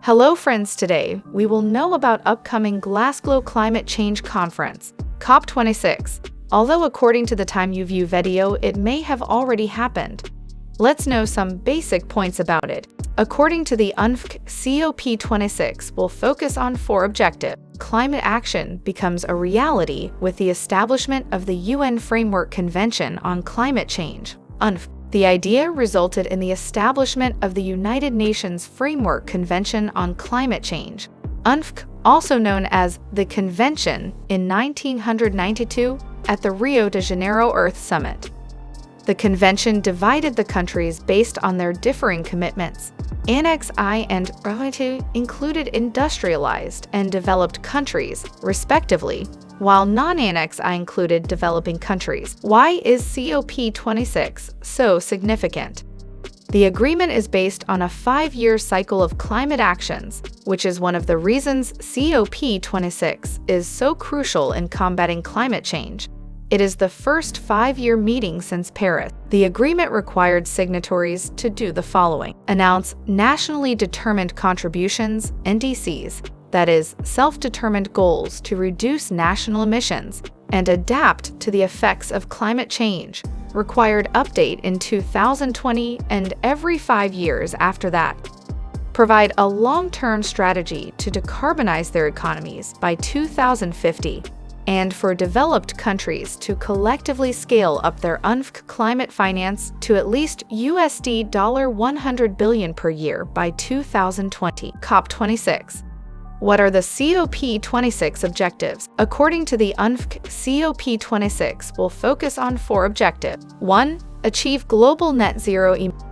Hello friends, today we will know about upcoming Glasgow Climate Change Conference, COP26. Although according to the time you view video, it may have already happened. Let's know some basic points about it. According to the UNFC, COP26 will focus on 4 objectives. Climate action becomes a reality with the establishment of the UN Framework Convention on Climate Change, UNFC. The idea resulted in the establishment of the United Nations Framework Convention on Climate Change, UNFC, also known as the Convention, in 1992 at the Rio de Janeiro Earth Summit. The convention divided the countries based on their differing commitments. Annex I and II included industrialized and developed countries, respectively, while non-Annex I included developing countries. Why is COP26 so significant? The agreement is based on a 5-year cycle of climate actions, which is one of the reasons COP26 is so crucial in combating climate change. It is the first 5-year meeting since Paris. The agreement required signatories to do the following: announce nationally determined contributions, NDCs, that is, self-determined goals to reduce national emissions, and adapt to the effects of climate change, required update in 2020 and every 5 years after that. Provide a long-term strategy to decarbonize their economies by 2050, and for developed countries to collectively scale up their UNFC climate finance to at least USD $100 billion per year by 2020. COP26. What are the COP26 objectives? According to the UNFC, COP26 will focus on 4 objectives. 1. Achieve global net zero emissions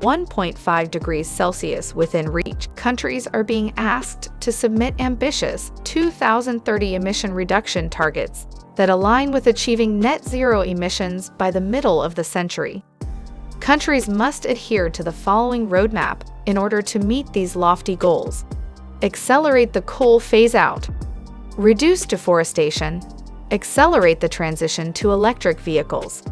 1.5 degrees Celsius within reach. Countries are being asked to submit ambitious 2030 emission reduction targets that align with achieving net zero emissions by the middle of the century. Countries must adhere to the following roadmap in order to meet these lofty goals: accelerate the coal phase-out, reduce deforestation, accelerate the transition to electric vehicles,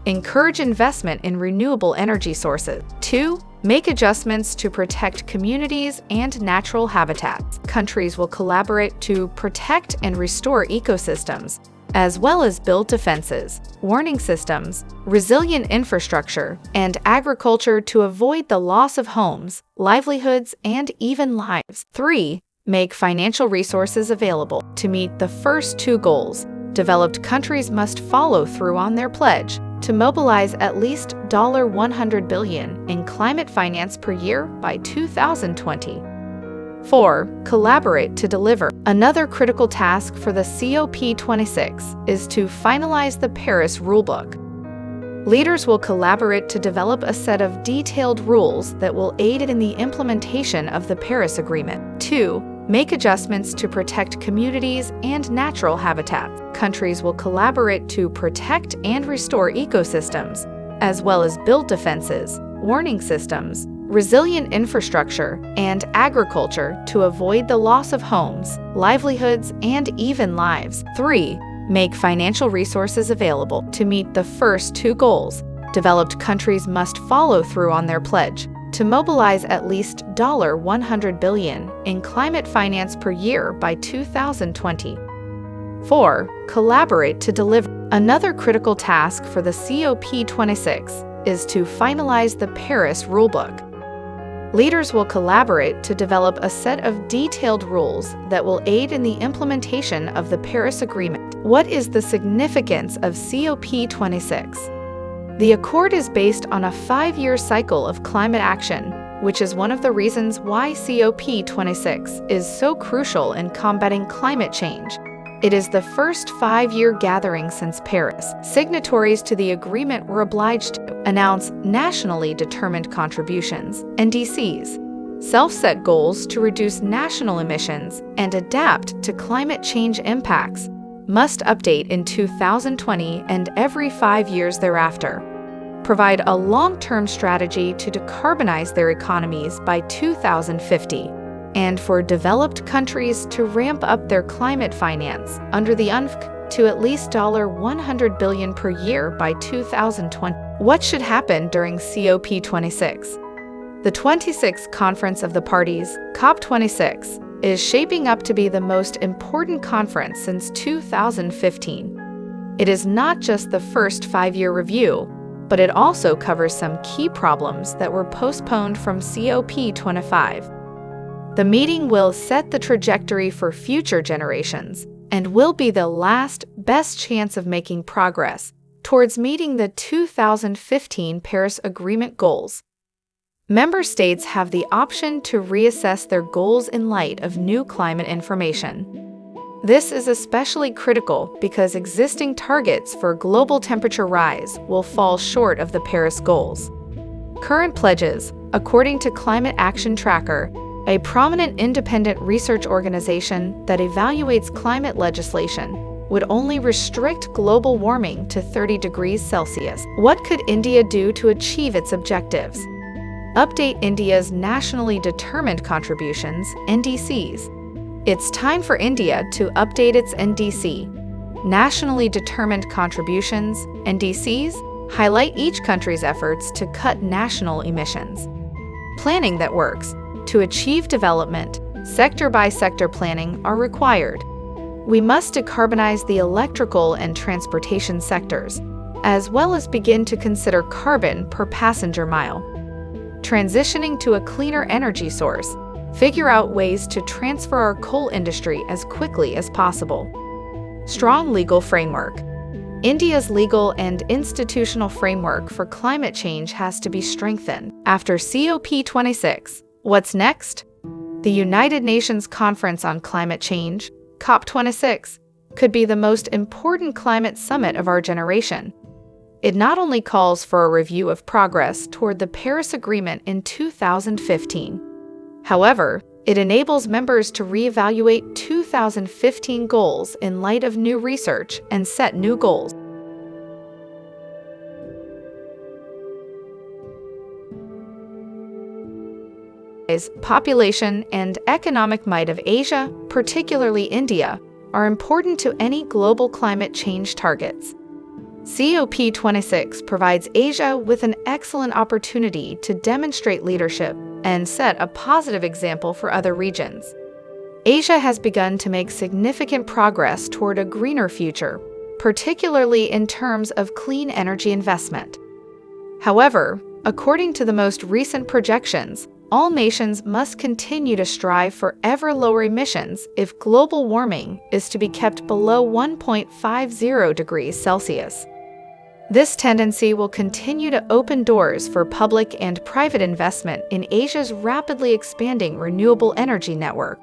encourage investment in renewable energy sources. 2. Make adjustments to protect communities and natural habitats. Countries will collaborate to protect and restore ecosystems, as well as build defenses, warning systems, resilient infrastructure, and agriculture to avoid the loss of homes, livelihoods, and even lives. 3. Make financial resources available. To meet the first 2 goals, developed countries must follow through on their pledge to mobilize at least $100 billion in climate finance per year by 2020. 4. Collaborate to deliver. Another critical task for the COP26 is to finalize the Paris Rulebook. Leaders will collaborate to develop a set of detailed rules that will aid in the implementation of the Paris Agreement. 2. Make adjustments to protect communities and natural habitats. Countries will collaborate to protect and restore ecosystems, as well as build defenses, warning systems, resilient infrastructure, and agriculture to avoid the loss of homes, livelihoods, and even lives. 3. Make financial resources available. To meet the first 2 goals, developed countries must follow through on their pledge to mobilize at least $100 billion in climate finance per year by 2020. 4. Collaborate to deliver. Another critical task for the COP26 is to finalize the Paris Rulebook. Leaders will collaborate to develop a set of detailed rules that will aid in the implementation of the Paris Agreement. What is the significance of COP26? The accord is based on a 5-year cycle of climate action, which is one of the reasons why COP26 is so crucial in combating climate change. It is the first 5-year gathering since Paris. Signatories to the agreement were obliged to announce nationally determined contributions, NDCs, self-set goals to reduce national emissions and adapt to climate change impacts, must update in 2020 and every 5 years thereafter. Provide a long-term strategy to decarbonize their economies by 2050, and for developed countries to ramp up their climate finance under the UNFC to at least $100 billion per year by 2020. What should happen during COP26? The 26th Conference of the Parties, COP26, is shaping up to be the most important conference since 2015. It is not just the first five-year review, but it also covers some key problems that were postponed from COP25. The meeting will set the trajectory for future generations and will be the last best chance of making progress towards meeting the 2015 Paris Agreement goals. Member states have the option to reassess their goals in light of new climate information. This is especially critical because existing targets for global temperature rise will fall short of the Paris goals. Current pledges, according to Climate Action Tracker, a prominent independent research organization that evaluates climate legislation, would only restrict global warming to 30 degrees Celsius. What could India do to achieve its objectives? Update India's Nationally Determined Contributions, NDCs. It's time for India to update its NDC. Nationally Determined Contributions, NDCs, highlight each country's efforts to cut national emissions. Planning that works. To achieve development, sector-by-sector planning are required. We must decarbonize the electrical and transportation sectors, as well as begin to consider carbon per passenger mile. Transitioning to a cleaner energy source, figure out ways to transfer our coal industry as quickly as possible. Strong legal framework. India's legal and institutional framework for climate change has to be strengthened. After COP26, what's next? The United Nations Conference on Climate Change, COP26, could be the most important climate summit of our generation. It not only calls for a review of progress toward the Paris Agreement in 2015. However, it enables members to reevaluate 2015 goals in light of new research and set new goals. Population and economic might of Asia, particularly India, are important to any global climate change targets. COP26 provides Asia with an excellent opportunity to demonstrate leadership and set a positive example for other regions. Asia has begun to make significant progress toward a greener future, particularly in terms of clean energy investment. However, according to the most recent projections, all nations must continue to strive for ever lower emissions if global warming is to be kept below 1.50 degrees Celsius. This tendency will continue to open doors for public and private investment in Asia's rapidly expanding renewable energy network.